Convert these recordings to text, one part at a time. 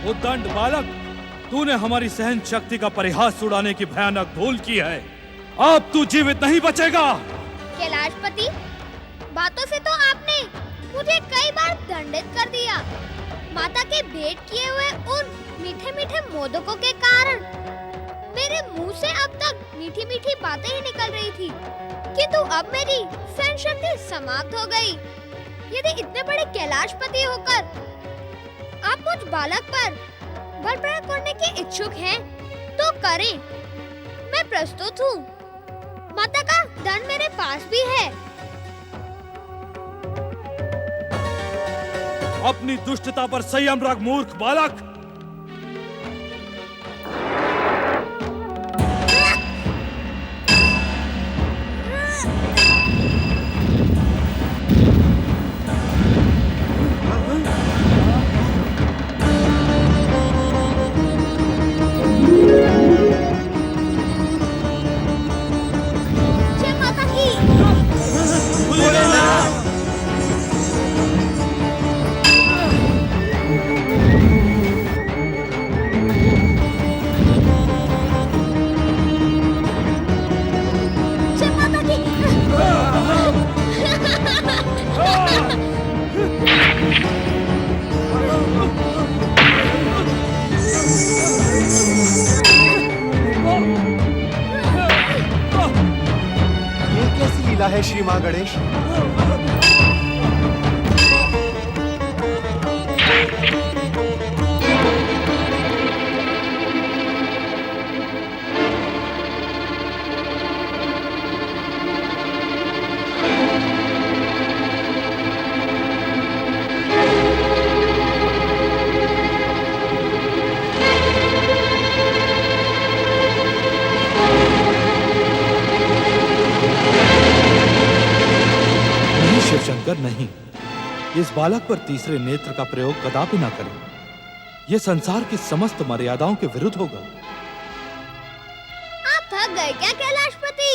उद्दंड बालक, तूने हमारी सहन शक्ति का परिहास उड़ाने की भयानक भूल की है। अब तू जीवित नहीं बचेगा। कैलाशपति, बातों से तो आपने मुझे कई बार दंडित कर दिया। माता के भेंट किए हुए उन मीठे मीठे मोदकों के कारण मेरे मुंह से अब तक मीठी मीठी बातें ही निकल रही थी, किंतु अब मेरी सहन शक्ति समाप्त हो गई। यदि इतने बड़े कैलाशपति होकर आप मुझ बालक पर बल प्रयोग करने के इच्छुक हैं, तो करें। मैं प्रस्तुत हूँ। माता का दंड मेरे पास भी है। अपनी दुष्टता पर संयम रख मूर्ख बालक। है श्री मां गणेश। शिवशंकर, नहीं, इस बालक पर तीसरे नेत्र का प्रयोग कदापि ना करें। यह संसार की समस्त मर्यादाओं के विरुद्ध होगा। आप थक गए क्या कैलाशपति?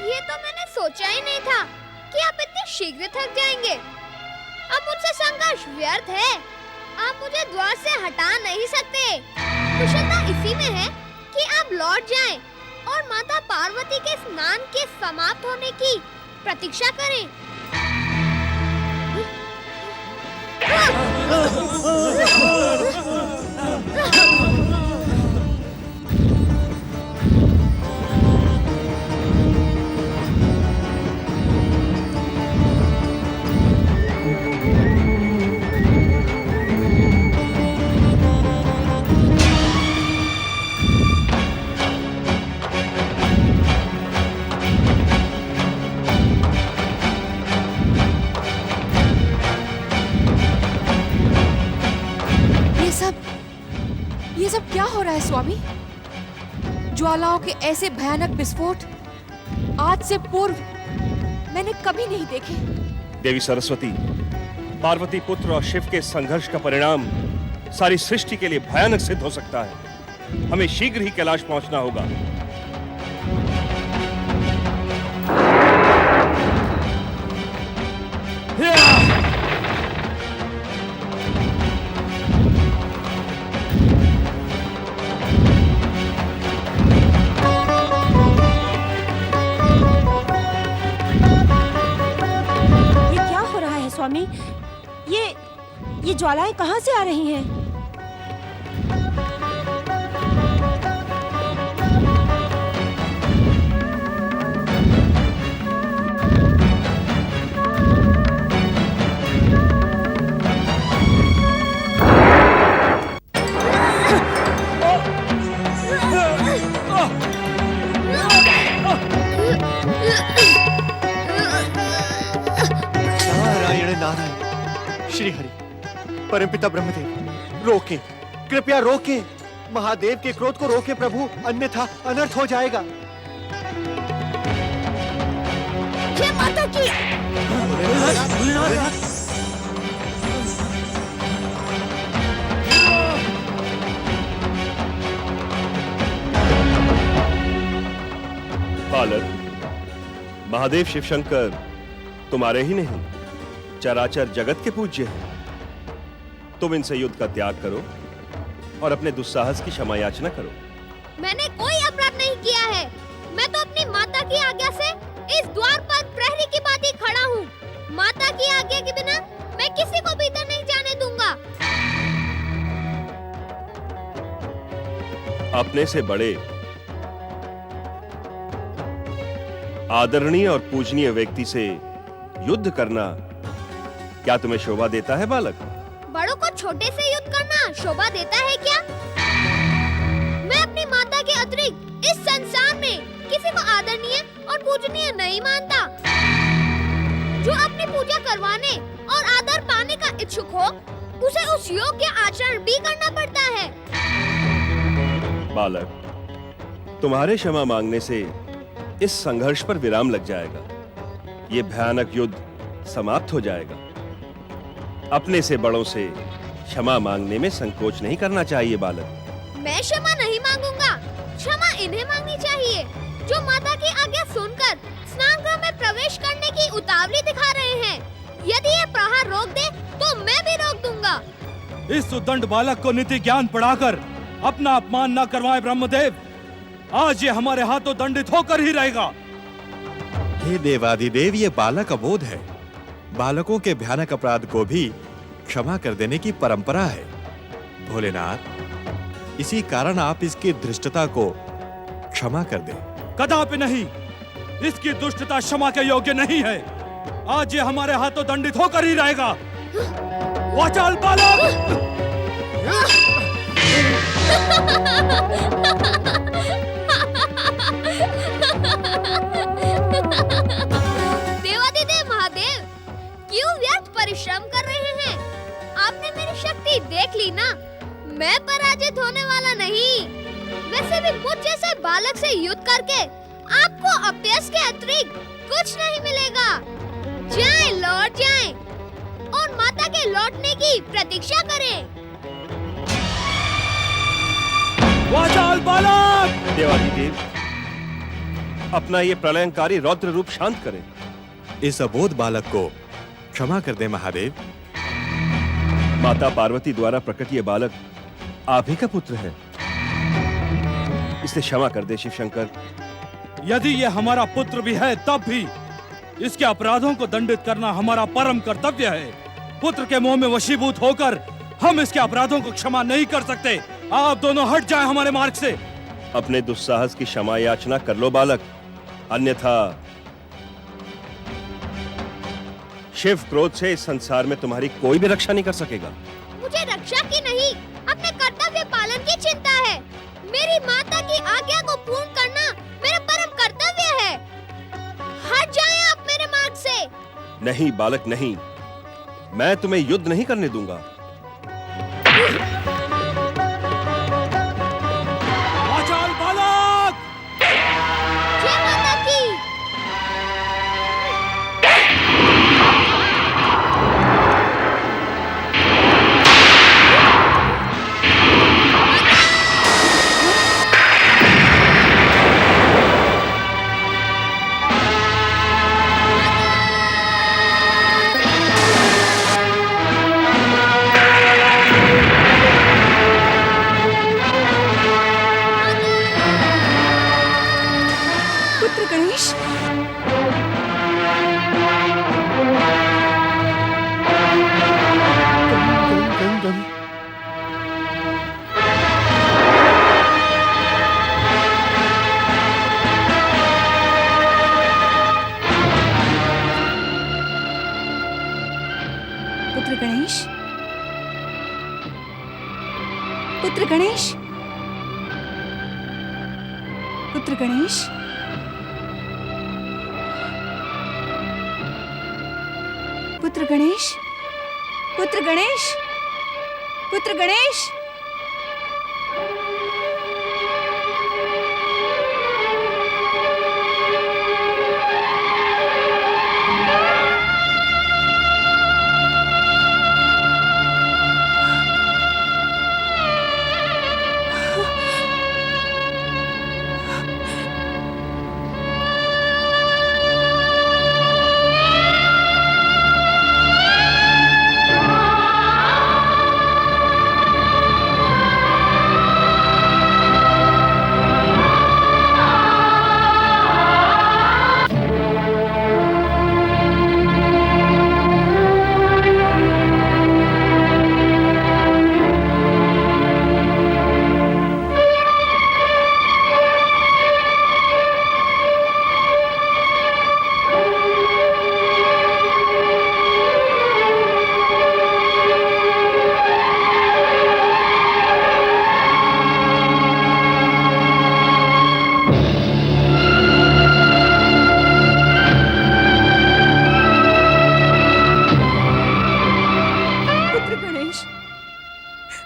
ये तो मैंने सोचा ही नहीं था कि आप इतने शीघ्र थक जाएंगे। अब मुझसे संघर्ष व्यर्थ है। आप मुझे द्वार से हटा नहीं सकते। कुशलता इसी में है कि आप लौट जाएं और माता पार्वती के स्नान के समाप्त होने की प्रतीक्षा करें। ये सब क्या हो रहा है स्वामी? ज्वालाओं के ऐसे भयानक विस्फोट आज से पूर्व मैंने कभी नहीं देखे। देवी सरस्वती, पार्वती पुत्र और शिव के संघर्ष का परिणाम सारी सृष्टि के लिए भयानक सिद्ध हो सकता है। हमें शीघ्र ही कैलाश पहुंचना होगा। स्वामी, ये ज्वालाएं कहां से आ रही हैं? श्री हरि, परमपिता ब्रह्मदेव, रोके, कृपया रोके। महादेव के क्रोध को रोके प्रभु, अन्यथा अनर्थ हो जाएगा। जय माता की। बालक, महादेव शिवशंकर तुम्हारे ही नहीं, चराचर जगत के पूज्य हैं। तुम इनसे युद्ध का त्याग करो और अपने दुस्साहस की क्षमा याचना करो। मैंने कोई अपराध नहीं किया है। मैं तो अपनी माता की आज्ञा से इस द्वार पर प्रहरी की भांति खड़ा हूँ। माता की आज्ञा के बिना मैं किसी को भीतर नहीं जाने दूंगा। अपने से बड़े आदरणीय और पूजनीय व्यक्ति से युद्ध करना क्या तुम्हें शोभा देता है बालक? बड़ों को छोटे से युद्ध करना शोभा देता है क्या? मैं अपनी माता के अतिरिक्त इस संसार में किसी को आदरणीय और पूजनीय नहीं मानता। जो अपनी पूजा करवाने और आदर पाने का इच्छुक हो, उसे उस योग्य आचरण भी करना पड़ता है। बालक, तुम्हारे क्षमा मांगने से इस संघर्ष पर विराम लग जाएगा। ये भयानक युद्ध समाप्त हो जाएगा। अपने से बड़ों से क्षमा मांगने में संकोच नहीं करना चाहिए बालक। मैं क्षमा नहीं मांगूंगा। क्षमा इन्हें मांगनी चाहिए जो माता की आज्ञा सुनकर स्नान गृह में प्रवेश करने की उतावली दिखा रहे हैं। यदि ये प्रहार रोक दे तो मैं भी रोक दूंगा। इस उद्दंड बालक को नीति ज्ञान पढ़ाकर अपना अपमान न करवाएं ब्रह्मदेव। आज ये हमारे हाथों दंडित होकर ही रहेगा। हे देवाधिदेव, ये बालक अबोध है। बालकों के भयानक अपराध को भी क्षमा कर देने की परंपरा है। भोलेनाथ, इसी कारण आप इसकी धृष्टता को क्षमा कर दें। कदापि नहीं। इसकी दुष्टता क्षमा के योग्य नहीं है। आज ये हमारे हाथों दंडित होकर ही रहेगा। वाचाल बालक! देवाधिदेव महादेव, क्यों व्यर्थ परिश्रम कर रहे हैं? आपने मेरी शक्ति देख ली ना। मैं पराजित होने वाला नहीं। वैसे भी मुझ जैसे बालक से युद्ध करके आपको अपयश के अतिरिक्त कुछ नहीं मिलेगा। जाएं, लौट जाएं और माता के लौटने की प्रतीक्षा करें। वाचाल बालक! देवाधिदेव, अपना ये प्रलयंकारी रौद्र रूप शांत करें। इस अबोध बालक को क्षमा कर दे महादेव। माता पार्वती द्वारा प्रकट ये बालक आप ही का पुत्र है। इसे क्षमा कर दे शिव शंकर। यदि ये हमारा पुत्र भी है तब भी इसके अपराधों को दंडित करना हमारा परम कर्तव्य है। पुत्र के मोह में वशीभूत होकर हम इसके अपराधों को क्षमा नहीं कर सकते। आप दोनों हट जाएं हमारे मार्ग से। अपने दुस्साहस की क्षमा याचना कर लो बालक, अन्यथा शिव क्रोध से इस संसार में तुम्हारी कोई भी रक्षा नहीं कर सकेगा। मुझे रक्षा की नहीं, अपने कर्तव्य पालन की चिंता है। मेरी माता की आज्ञा को पूर्ण करना मेरा परम कर्तव्य है। हट जाएं आप मेरे मार्ग से। नहीं बालक नहीं, मैं तुम्हें युद्ध नहीं करने दूंगा। वाचाल बालक! जय माता की। पुत्र गणेश, पुत्र गणेश, पुत्र गणेश, पुत्र गणेश, पुत्र गणेश, पुत्र गणेश, पुत्र गणेश।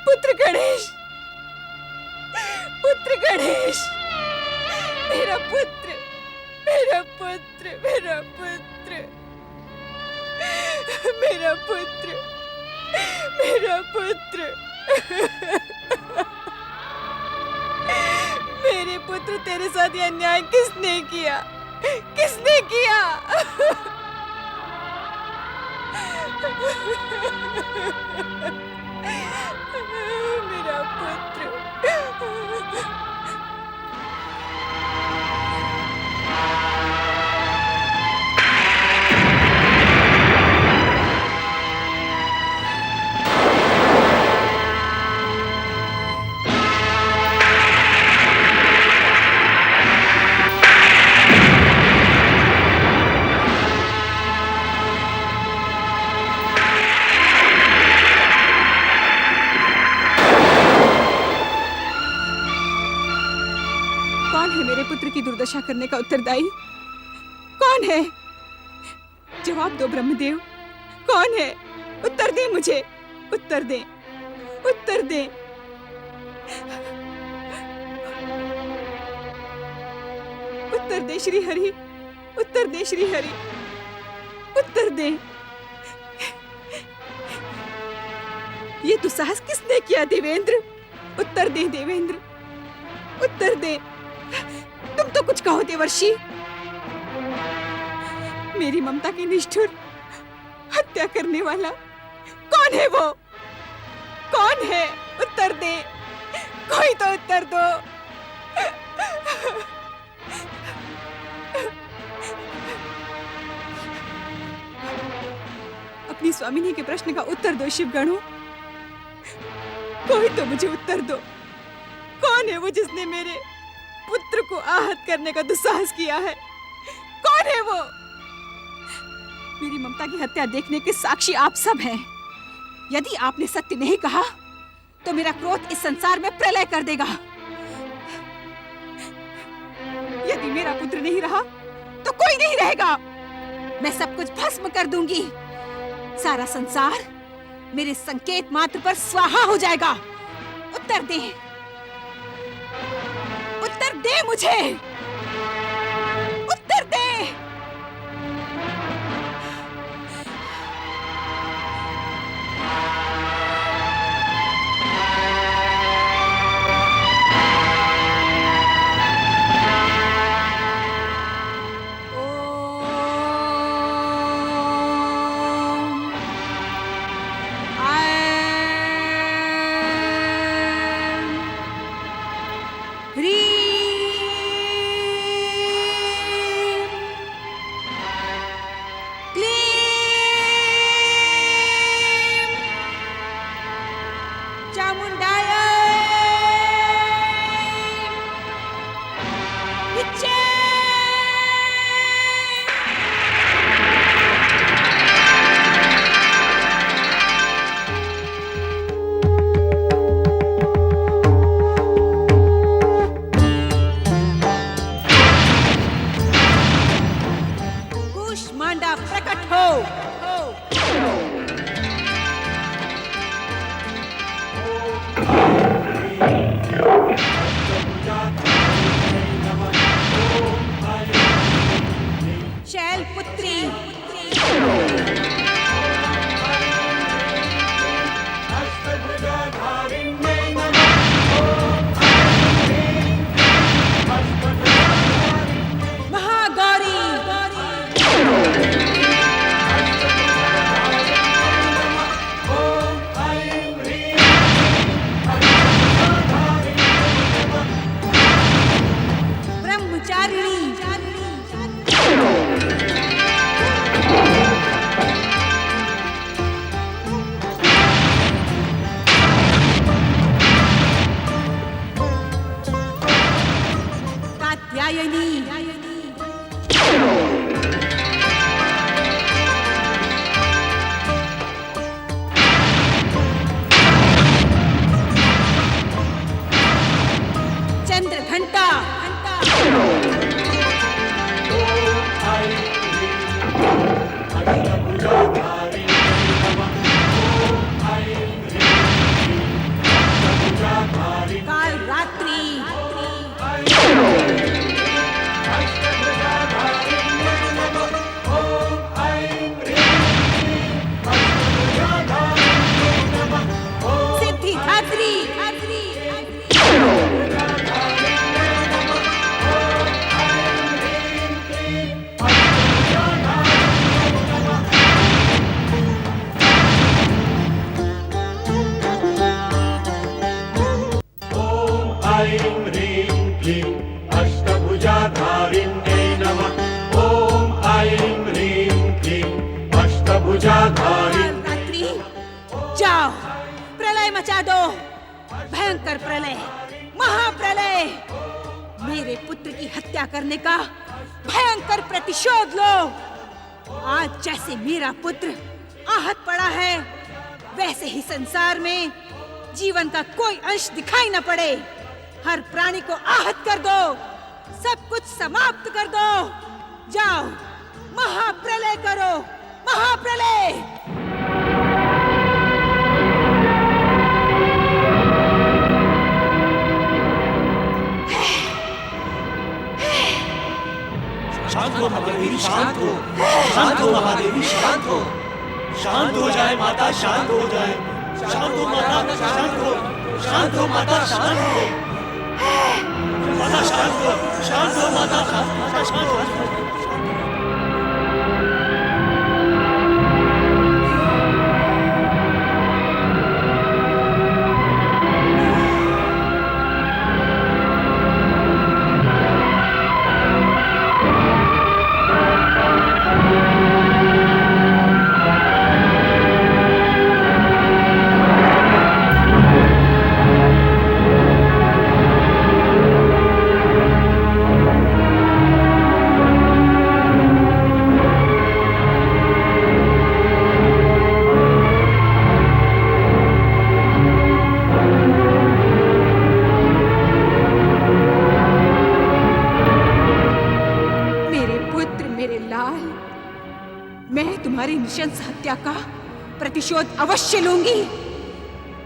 पुत्र गणेश, पुत्र गणेश, मेरा पुत्र, मेरा पुत्र, मेरा पुत्र, मेरा पुत्र, मेरा पुत्र। मेरे पुत्र, तेरे साथ ये अन्याय किसने किया? किसने किया? मेरा पुत्र। की दुर्दशा करने का उत्तरदायी कौन है? जवाब दो ब्रह्मदेव, कौन है? उत्तर दे मुझे, उत्तर दे, उत्तर दे। उत्तर दे श्री हरि, उत्तर दे श्री हरि, उत्तर दे। ये दुस्साहस किसने किया देवेंद्र? उत्तर दे देवेंद्र, उत्तर दे। तुम तो कुछ कहो देवर्षि। मेरी ममता की निष्ठुर हत्या करने वाला कौन है? वो कौन है? उत्तर दे, कोई तो उत्तर दो। अपनी स्वामिनी के प्रश्न का उत्तर दो शिवगणों, कोई तो मुझे उत्तर दो। कौन है वो जिसने मेरे पुत्र को आहत करने का दुस्साहस किया है? कौन है वो? मेरी ममता की हत्या देखने के साक्षी आप सब हैं। यदि आपने सत्य नहीं कहा तो मेरा क्रोध इस संसार में प्रलय कर देगा। यदि मेरा पुत्र नहीं रहा तो कोई नहीं रहेगा। मैं सब कुछ भस्म कर दूंगी। सारा संसार मेरे संकेत मात्र पर स्वाहा हो जाएगा। उत्तर दे, उत्तर दे मुझे, उत्तर दे। ऐं ह्रीं क्लीं अष्टभुजाधारिण्यै नमः। ॐ ऐं ह्रीं क्लीं अष्टभुजाधारिण्यै। रात्रि जाओ, प्रलय मचा दो, भयंकर प्रलय, महाप्रलय। मेरे पुत्र की हत्या करने का भयंकर प्रतिशोध लो। आज जैसे मेरा पुत्र आहत पड़ा है, वैसे ही संसार में जीवन का कोई अंश दिखाई न पड़े। हर प्राणी को आहत कर दो, सब कुछ समाप्त कर दो। जाओ, महाप्रलय करो, महाप्रलय। शांत हो महादेवी, शांत हो, शांत हो महादेवी, शांत हो, शांत हो जाए माता, शांत हो जाए, शांत हो माता, शांत हो, शांत हो माता, शांत हो, माता शांत हो, शांत हो माता, शांत हो। तुम्हारी नृशंस हत्या का प्रतिशोध अवश्य लूंगी।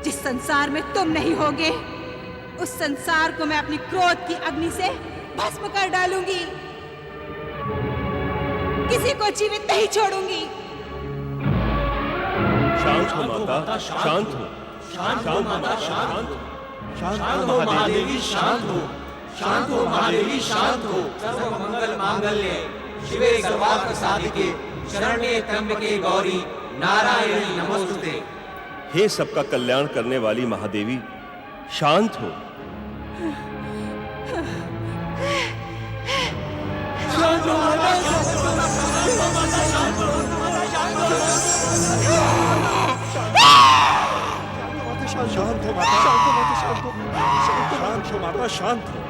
जिस संसार में तुम नहीं होगे, उस संसार को मैं अपनी क्रोध की अग्नि से भस्म कर डालूंगी। किसी को जीवित नहीं छोड़ूंगी। शांत हो माता, शांत हो, शांत हो माता, शांत हो, शांत हो महादेवी, शांत हो, शांत हो महादेवी, शांत हो। सर्व मंगल मांगल्ये शिवे सर्वार्थ साधिके शरण्ये त्र्यंबके गौरी नारायणी नमोस्तुते। हे सबका कल्याण करने वाली महादेवी, शांत हो। शांत हो माता, शांत हो माता, शांत हो, शांत हो, शांत हो माता, शांत हो माता, शांत हो, शांत हो माता, शांत हो।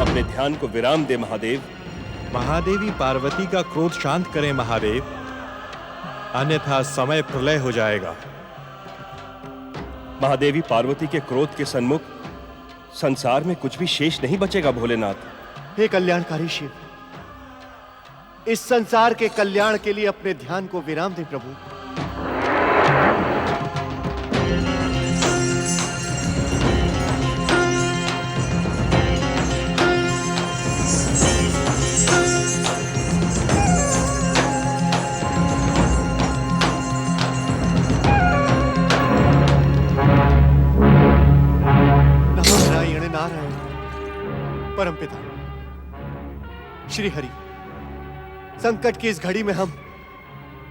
अपने ध्यान को विराम दे महादेव। महादेवी पार्वती का क्रोध शांत करें महादेव, अन्यथा समय प्रलय हो जाएगा। महादेवी पार्वती के क्रोध के सन्मुख संसार में कुछ भी शेष नहीं बचेगा भोलेनाथ। हे कल्याणकारी शिव, इस संसार के कल्याण के लिए अपने ध्यान को विराम दे प्रभु। परमपिता श्री हरि, संकट की इस घड़ी में हम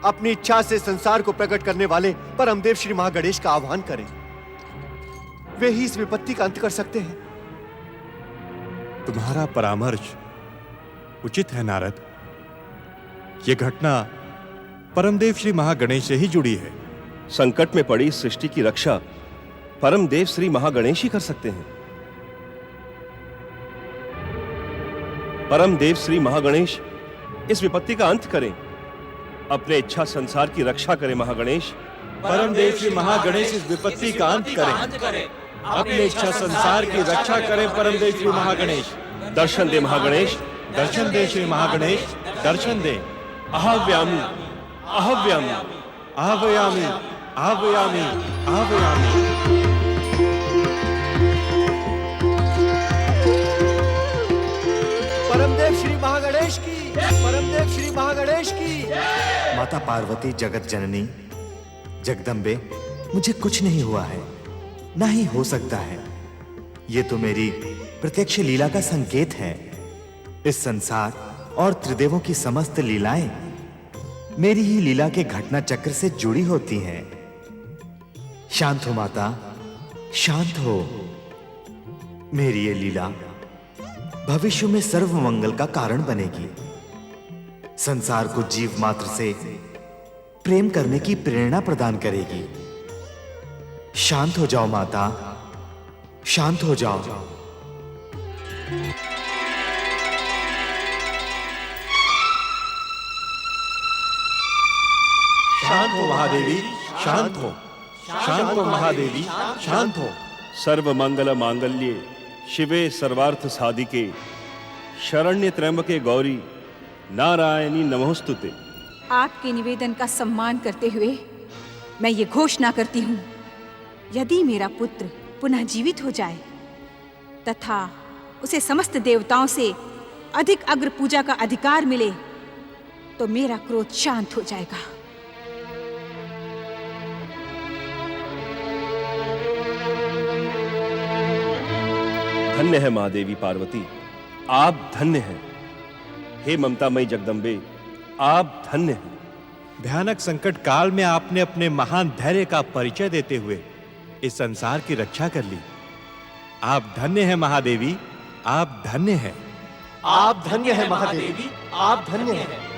अपनी इच्छा से संसार को प्रकट करने वाले परमदेव श्री महागणेश का आह्वान करें। वे ही इस विपत्ति का अंत कर सकते हैं। तुम्हारा परामर्श उचित है नारद। यह घटना परमदेव श्री महागणेश से ही जुड़ी है। संकट में पड़ी इस सृष्टि की रक्षा परमदेव श्री महागणेश ही कर सकते हैं। परमदेव श्री महागणेश इस विपत्ति का अंत करें, अपने इच्छा संसार की रक्षा करें। महागणेश, परमदेव श्री महागणेश इस विपत्ति का अंत करें, अपने इच्छा संसार की रक्षा करें। परमदेव श्री महागणेश, दर्शन दे महागणेश, दर्शन दे श्री महागणेश, दर्शन दे। आहव्यामि आहव्यामि आह्वयामि आह्वयामि आह्वयामि। परमदेव श्री महागणेश की, परमदेव श्री महागणेश की। माता पार्वती जगत जननी जगदम्बे, मुझे कुछ नहीं हुआ है, ना ही हो सकता है। ये तो मेरी प्रत्यक्ष लीला का संकेत है। इस संसार और त्रिदेवों की समस्त लीलाएं मेरी ही लीला के घटना चक्र से जुड़ी होती हैं। शांत हो माता, शांत हो। मेरी ये लीला भविष्य में सर्व मंगल का कारण बनेगी। संसार को जीव मात्र से प्रेम करने की प्रेरणा प्रदान करेगी। शांत हो जाओ माता, शांत हो जाओ। शांत हो महादेवी, शांत हो। शांत हो महादेवी, शांत हो। सर्व मंगल मांगल्ये शिवे सर्वार्थ साधिके शरण्य त्र्यंबके गौरी नारायणी नमोस्तुते। आपके निवेदन का सम्मान करते हुए मैं ये घोषणा करती हूँ, यदि मेरा पुत्र पुनः जीवित हो जाए तथा उसे समस्त देवताओं से अधिक अग्र पूजा का अधिकार मिले तो मेरा क्रोध शांत हो जाएगा। धन्य है महादेवी पार्वती, आप धन्य हैं। हे ममतामयी जगदम्बे, आप धन्य हैं। भयानक संकट काल में आपने अपने महान धैर्य का परिचय देते हुए इस संसार की रक्षा कर ली। आप धन्य हैं महादेवी, आप धन्य हैं। आप धन्य है महादेवी, आप धन्य हैं।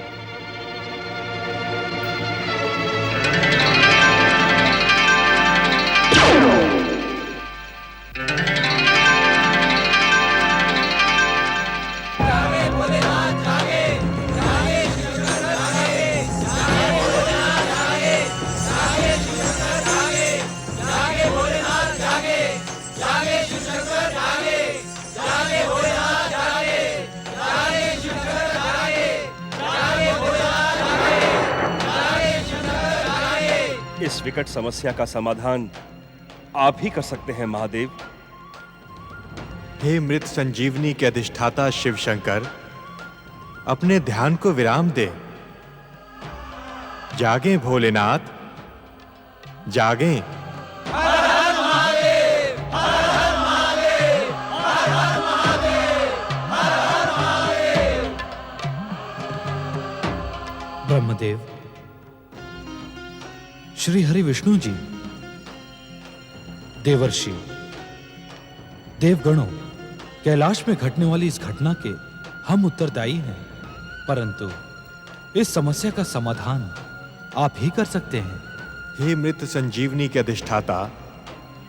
इस विकट समस्या का समाधान आप ही कर सकते हैं महादेव। हे मृत संजीवनी के अधिष्ठाता शिव शंकर, अपने ध्यान को विराम दे। जागें भोलेनाथ, जागें। ब्रह्मदेव, श्री हरि विष्णु जी, देवर्षि, देवगणों, कैलाश में घटने वाली इस घटना के हम उत्तरदायी हैं, परंतु इस समस्या का समाधान आप ही कर सकते हैं। हे मृत संजीवनी के अधिष्ठाता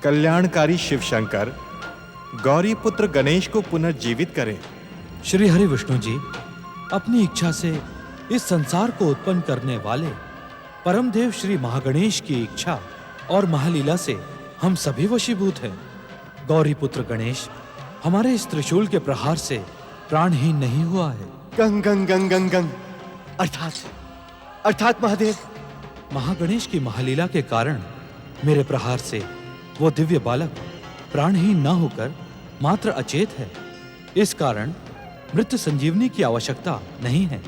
कल्याणकारी शिव शंकर, गौरी पुत्र गणेश को पुनर्जीवित करें। श्री हरि विष्णु जी, अपनी इच्छा से इस संसार को उत्पन्न करने वाले परमदेव श्री महागणेश की इच्छा और महालीला से हम सभी वशीभूत हैं। गौरी पुत्र गणेश हमारे इस त्रिशूल के प्रहार से प्राणहीन नहीं हुआ है। गंग गंग गंग गंग गंग, अर्थात महादेव, महागणेश की महालीला के कारण मेरे प्रहार से वो दिव्य बालक प्राणहीन न होकर मात्र अचेत है। इस कारण मृत संजीवनी की आवश्यकता नहीं है।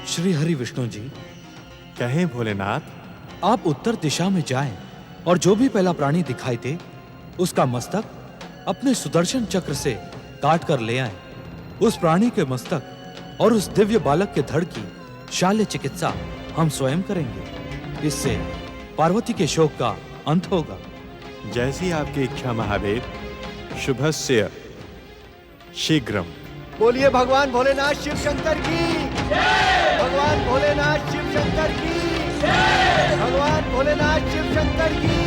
श्री हरि विष्णु जी, कहें भोलेनाथ। आप उत्तर दिशा में जाएं और जो भी पहला प्राणी दिखाई दे उसका मस्तक अपने सुदर्शन चक्र से काट कर ले आएं। उस प्राणी के मस्तक और उस दिव्य बालक के धड़ की शाल्य चिकित्सा हम स्वयं करेंगे। इससे पार्वती के शोक का अंत होगा। जैसी आपकी इच्छा महादेव। शुभस्य शीघ्रम। बोलिए भगवान भोलेनाथ शिव शंकर की, भगवान भोलेनाथ शिव शंकर की, भगवान भोलेनाथ शिव शंकर की।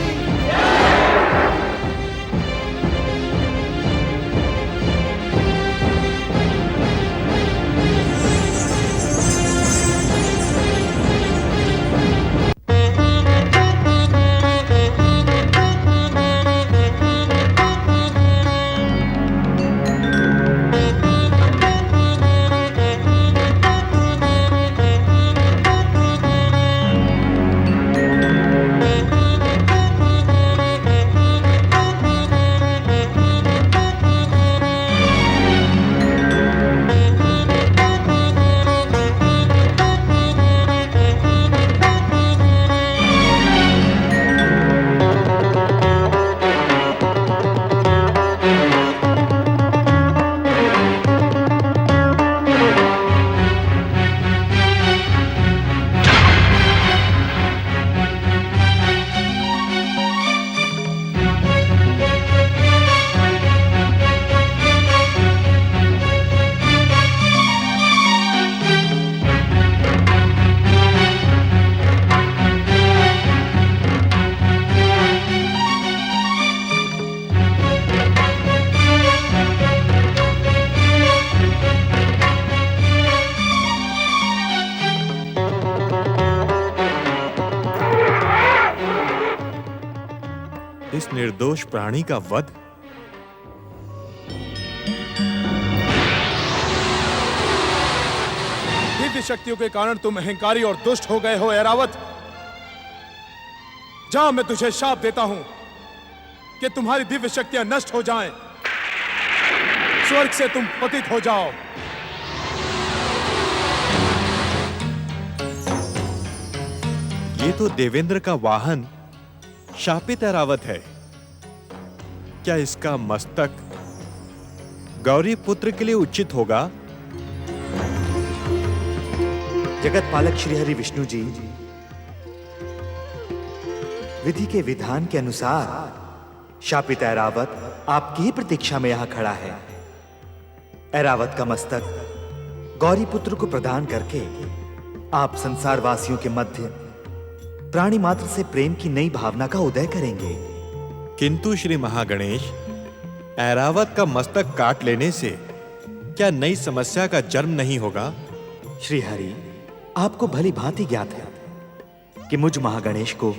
निर्दोष प्राणी का वध? दिव्य शक्तियों के कारण तुम अहंकारी और दुष्ट हो गए हो ऐरावत। जा, मैं तुझे शाप देता हूं कि तुम्हारी दिव्य शक्तियां नष्ट हो जाएं, स्वर्ग से तुम पतित हो जाओ। ये तो देवेंद्र का वाहन शापित ऐरावत है। क्या इसका मस्तक गौरी पुत्र के लिए उचित होगा? जगत पालक श्रीहरि विष्णु जी, विधि के विधान के अनुसार शापित ऐरावत आपकी ही प्रतीक्षा में यहां खड़ा है। ऐरावत का मस्तक गौरी पुत्र को प्रदान करके आप संसार वासियों के मध्य प्राणी मात्र से प्रेम की नई भावना का उदय करेंगे। किंतु श्री महागणेश, ऐरावत का मस्तक काट लेने से क्या नई समस्या का जन्म नहीं होगा? श्री हरि, आपको भली भांति ज्ञात है कि मुझ महागणेश को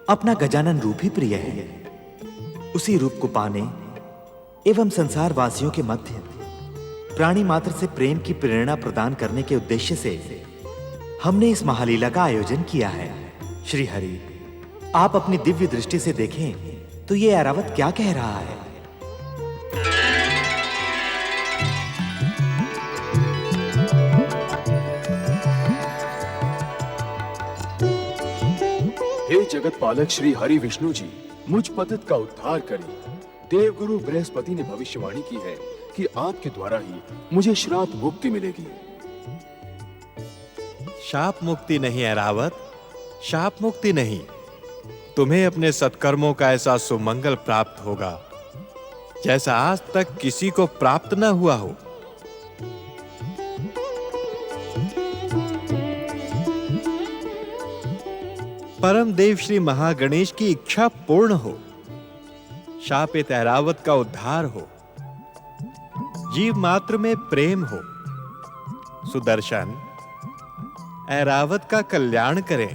अपना गजानन रूप ही प्रिय है। उसी रूप को पाने एवं संसार वासियों के मध्य प्राणी मात्र से प्रेम की प्रेरणा प्रदान करने के उद्देश्य से हमने इस महालीला का आयोजन किया है। श्री हरि, आप अपनी दिव्य दृष्टि से देखें तो ये ऐरावत क्या कह रहा है। हे जगत पालक श्री हरि विष्णु जी, मुझ पतित का उद्धार करें। देवगुरु बृहस्पति ने भविष्यवाणी की है कि आपके द्वारा ही मुझे श्राप मुक्ति मिलेगी। शाप मुक्ति नहीं ऐरावत, शाप मुक्ति नहीं। तुम्हें अपने सत्कर्मों का ऐसा सुमंगल प्राप्त होगा जैसा आज तक किसी को प्राप्त न हुआ हो। परम देव श्री महागणेश की इच्छा पूर्ण हो, शापित ऐरावत का उद्धार हो, जीव मात्र में प्रेम हो। सुदर्शन, ऐरावत का कल्याण करें।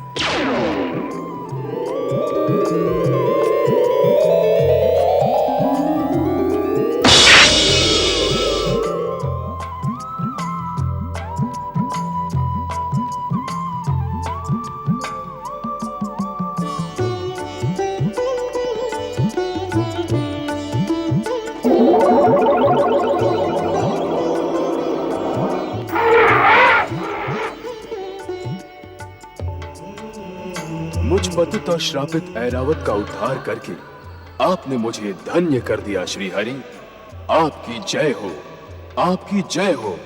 मुझ पतित और श्रापित ऐरावत का उद्धार करके आपने मुझे धन्य कर दिया। श्री हरि, आपकी जय हो, आपकी जय हो।